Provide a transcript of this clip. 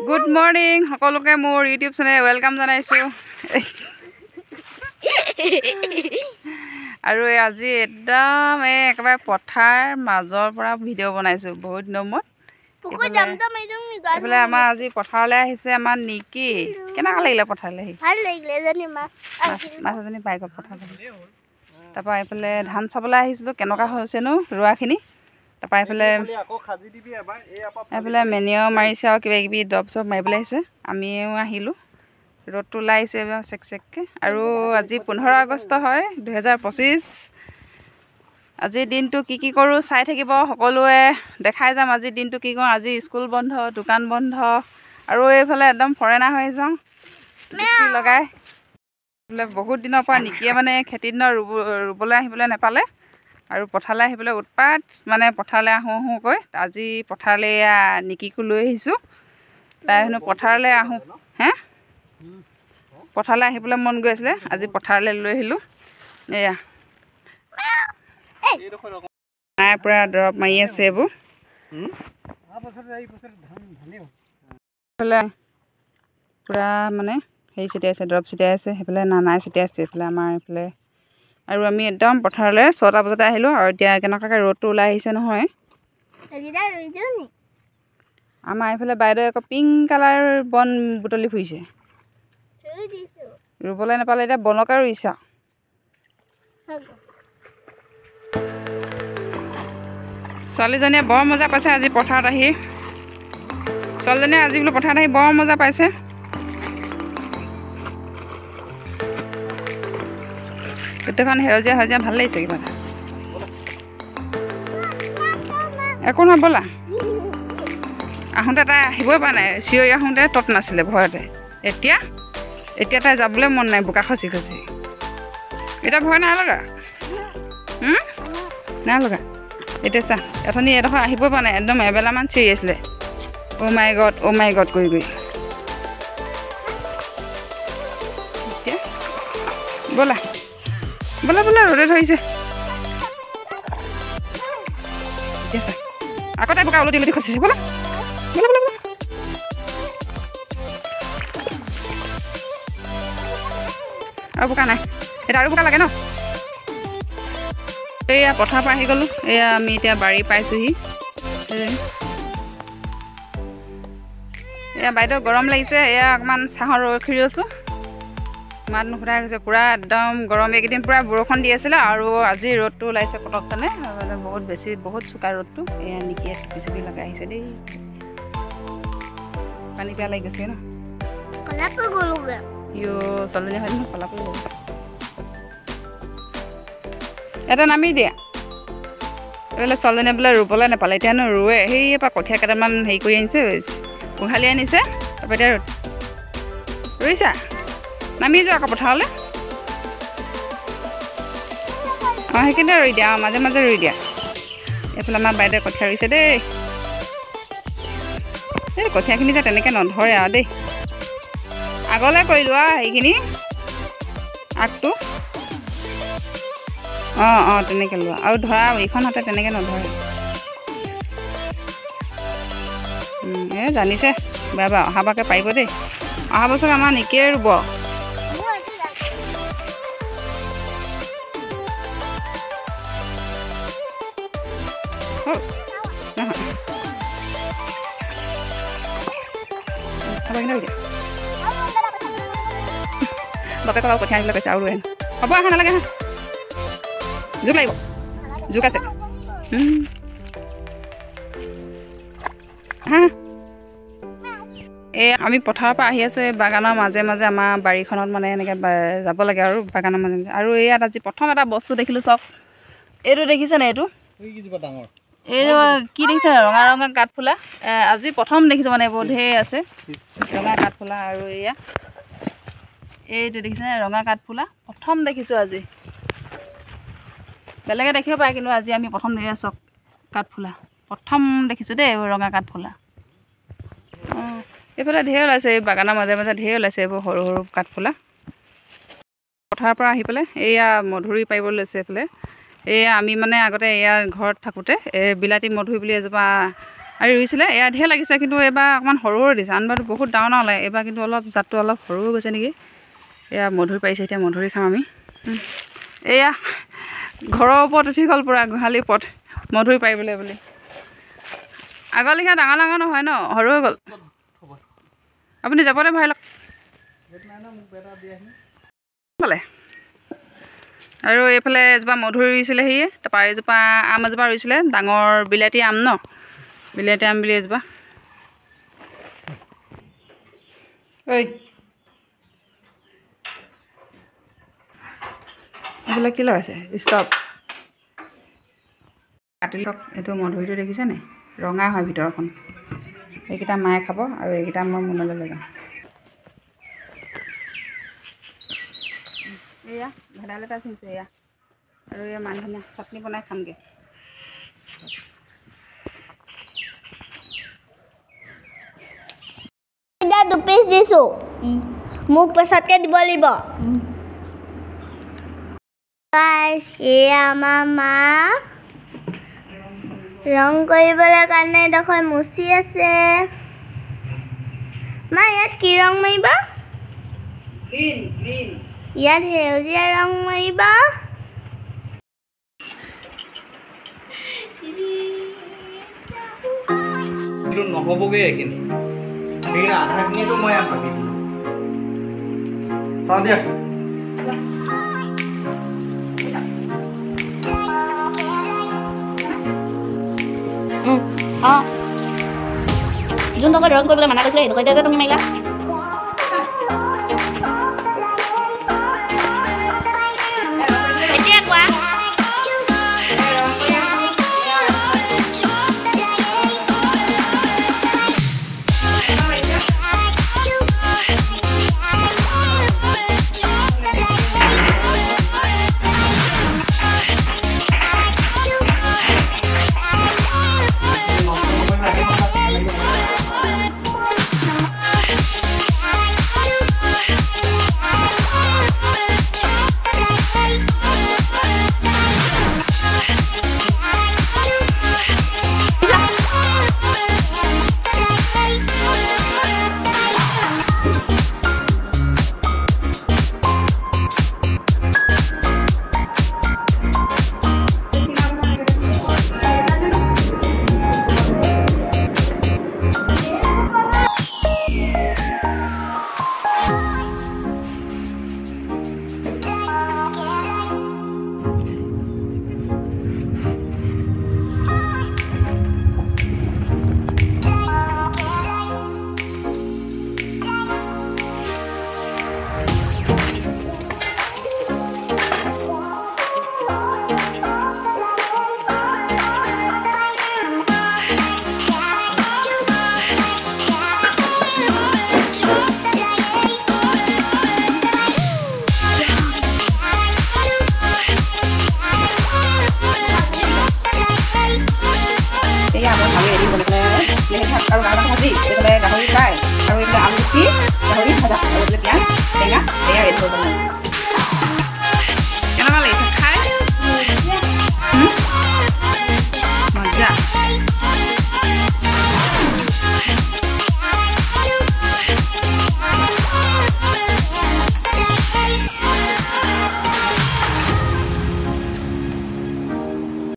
good morning সকলোকে মোৰ YouTube channel welcome জনাইছোঁ আৰু আজি একদম একেবাৰে পথাৰ মাজৰ পৰা ভিডিঅ' বনাইছোঁ বহুত দিনৰ মূৰত এইফালে আমাৰ আজি পথাৰলৈ আহিছে আমাৰ নিকি কেনেকুৱা লাগিলে পথাৰলৈ আহি ভাল লাগিলে এজনী মাছ এজনী বাইকত পথাৰলৈ তাৰপৰা এইফালে ধান চাবলৈ আহিছিলোঁ কেনেকুৱা হৈছেনো ৰোৱাখিনি তাৰপৰা এইফালে মেনিয়ৰ মাৰিছে আৰু কিবা কিবি দৰব চব মাৰিবলৈ আহিছে আমিও আহিলোঁ ৰ'দটো ওলাই আহিছে এইবাৰ চেক চেককৈ আৰু আজি 15 আগষ্ট হয় 2025 আজিৰ দিনটো কি কৰোঁ চাই থাকিব সকলোৱে দেখাই যাম আজিৰ দিনটো কি কৰোঁ আজি স্কুল বন্ধ দোকান বন্ধ আৰু এইফালে একদম ফৰেনাৰ হৈ যাওঁ লগাই বোলে বহুত দিনৰ পৰা নিকিয়ে মানে খেতি দিনৰ ৰুবলৈ আহিবলৈ নাপালে আৰু পথাৰলৈ আহিবলৈ উৎপাত মানে পথাৰলৈ আহোঁ কৈ আজি পথাৰলৈ নিকিকো লৈ আহিছোঁ তাই হেনো পথাৰলৈ আহোঁ পথাৰলৈ আহিবলৈ মন গৈ আছিলে আজি পথাৰলৈ লৈ আহিলোঁ এয়া মায়ে পূৰা দৰৱ মাৰি আছে এইবোৰ পূৰা মানে হেৰি ছটিয়াইছে দৰৱ ছটিয়াইছে সেইফালে নানাই ছটিয়াইছে এইফালে আমাৰ এইফালে আৰু আমি একদম পথাৰলৈ 6টা বজাতে আহিলোঁ আৰু এতিয়া কেনেকুৱাকৈ ৰ'দটো ওলাই আহিছে নহয় আমাৰ এইফালে বাইদেউ আকৌ পিংক কালাৰ বন বুটলি ফুৰিছে ৰুবলৈ নাপালে এতিয়া বনকে ৰুইছা ছোৱালীজনীয়ে বৰ মজা পাইছে আজি পথাৰত আহি ছোৱালীজনীয়ে আজি বোলো পথাৰত আহি বৰ মজা পাইছে গোটেইখন সেউজীয়া সেউজীয়া ভাল লাগিছে কিবা একো নহয় ব'লা আহোঁতে তাই আহিবই পৰা নাই চিঞৰি আহোঁতে তত নাছিলে ভয়তে এতিয়া তাই যাবলৈ মন নাই বোকা খচি খচি এতিয়া ভয় নাই লগা নাই লগা এতিয়া চা এথনি এডোখৰ আহিবই পৰা নাই একদম এবেলামান চিঞৰি আছিলে অ' মাই গড কৰি এতিয়া ব'লা ৰ'দে ধৰিছে এতিয়া চা আকৌ তাই বোকা উলটি খচিছে ব'লা আৰু বোকা নাই এতিয়া আৰু বোকা লাগে ন এয়া পথাৰৰ পৰা আহি গ'লোঁ এয়া আমি এতিয়া বাৰী পাইছোঁহি এয়া বাইদেউ গৰম লাগিছে এয়া অকণমান চাহৰ ৰখি আছোঁ মাত নুফুটাই গৈছে পূৰা একদম গৰম এইকেইদিন পূৰা বৰষুণ দি আছিলে আৰু আজি ৰ'দটো ওলাইছে পটককেনে মানে বহুত চোকা ৰ'দটো এয়া নিকিয়ে টুপি চুপি লগাই আহিছে দেই পানী পিয়া লাগি গৈছে ন ইয়ো ছোৱালীজনী হয় নহয় কলা পৰি গ'ল এটা নামি দিয়া এইফালে ছোৱালীজনীয়ে বোলে ৰুবলৈ নাপালে এতিয়ানো ৰুৱে সেই পৰা কঠীয়া কেইটামান হেৰি কৰি আনিছে উঘালি আনিছে তাৰপৰা এতিয়া ৰুইছা নামি যোৱা আকৌ পথাৰলৈ অঁ সেইখিনিতে ৰুই দিয়া অঁ মাজে মাজে ৰুই দিয়া এইফালে আমাৰ বাইদেৱে কঠীয়া ৰুইছে দেই এই কঠীয়াখিনি যে তেনেকৈ নধৰে আৰু দেই আগলৈ কৰি লোৱা সেইখিনি আগটো অঁ তেনেকৈ লোৱা আৰু ধৰা এইখন হাতে তেনেকৈ নধৰে জানিছে বাৰু অহাবাৰকৈ পাৰিব দেই অহা বছৰ আমাৰ নিকিয়ে ৰুব বাপেক আৰু কঠীয়া আনিবলৈ কৈছে আৰু ৰুৱে হ'ব আহা নালাগে আহা জোক লাগিব জোক আছে হা এই আমি পথাৰৰ পৰা আহি আছোঁ এই বাগানৰ মাজে মাজে আমাৰ বাৰীখনত মানে এনেকৈ যাব লাগে আৰু বাগানৰ মাজে মাজে আৰু ইয়াত আজি প্ৰথম এটা বস্তু দেখিলোঁ চব এইটো দেখিছেনে এইটো এইটো কি দেখিছে ৰঙা ৰঙা কাঠফুলা আজি প্ৰথম দেখিছোঁ মানে এইবোৰ ঢেৰ আছে ৰঙা কাঠফুলা আৰু এইটো দেখিছেনে ৰঙা কাঠফুলা প্ৰথম দেখিছোঁ আজি বেলেগে দেখিব পাৰে কিন্তু আজি আমি প্ৰথম দেখি আছোঁ কাঠফুলা প্ৰথম দেখিছোঁ দেই এইবোৰ ৰঙা কাঠফুলা অঁ এইফালে ঢেৰ ওলাইছে এই বাগানৰ মাজে মাজে ঢেৰ ওলাইছে এইবোৰ সৰু সৰু কাঠফুলা পথাৰৰ পৰা আহি পেলাই এয়া মধুৰি পাৰিব লৈছে এইফালে এয়া আমি মানে আগতে এয়া ঘৰত থাকোঁতে বিলাতী মধুৰি বুলি এজোপা আৰু ৰুইছিলে এয়া ধেৰ লাগিছে কিন্তু এইবাৰ অকণমান সৰু সৰু দিছে আনবাৰটো বহুত ডাঙৰ ডাঙৰ লাগে এইবাৰ কিন্তু অলপ জাতটো অলপ সৰু হৈ গৈছে নেকি এয়া মধুৰি পাৰিছে এতিয়া মধুৰি খাম আমি এয়া ঘৰৰ ওপৰত উঠি গ'ল পূৰা গোহালিৰ ওপৰত মধুৰি পাৰিবলৈ বুলি আগৰ লেখীয়া ডাঙৰ ডাঙৰ নহয় ন সৰু হৈ গ'ল আপুনি যাবলৈ ভয় লওক আৰু এইফালে এজোপা মধুৰি ৰুইছিলে সিয়ে তাৰপৰা এজোপা আম এজোপা ৰুইছিলে ডাঙৰ বিলাতী আম ন বিলাতী আম বুলি এজোপা ঐ এইবিলাক কি লগাইছে ষ্টপ কাটি লওক এইটো মধুৰিটো দেখিছে নে ৰঙা হয় ভিতৰখন এইকেইটা মায়ে খাব আৰু এইকেইটা মই মোনালৈ লৈ যাম এয়া ভেদাইলতা ছিঙিছোঁ এয়া আৰু এয়া মান ধনিয়া চাটনি বনাই খামগৈ এতিয়া 2 পিচ দিছোঁ মোক পাছতকৈ দিব লাগিব এয়া আমাৰ মা ৰং কৰিবলৈ কাৰণে এডোখৰ মুচি আছে মা ইয়াত কি ৰং মাৰিবা ইয়াত সেউজীয়া ৰং মাৰিবা নহ'বগৈ এইখিনি সেইখিনি আধাখিনিতো মই ইয়াত ভাবি দিলোঁ চাওঁ দিয়ক অঁ যোনটো ৰং কৰিবলৈ মানা কৰিছিলে সেইটো এতিয়া তুমি মাৰিলা এতিয়া কোৱা আৰু গাহৰি ভাজি এইফালে গাহৰি ফ্ৰাই আৰু এইফালে আলু কি গাহৰি ভাজা আৰু এইফালে পিঁয়াজ টেঙা এয়া ৰেডি হৈ গ'ল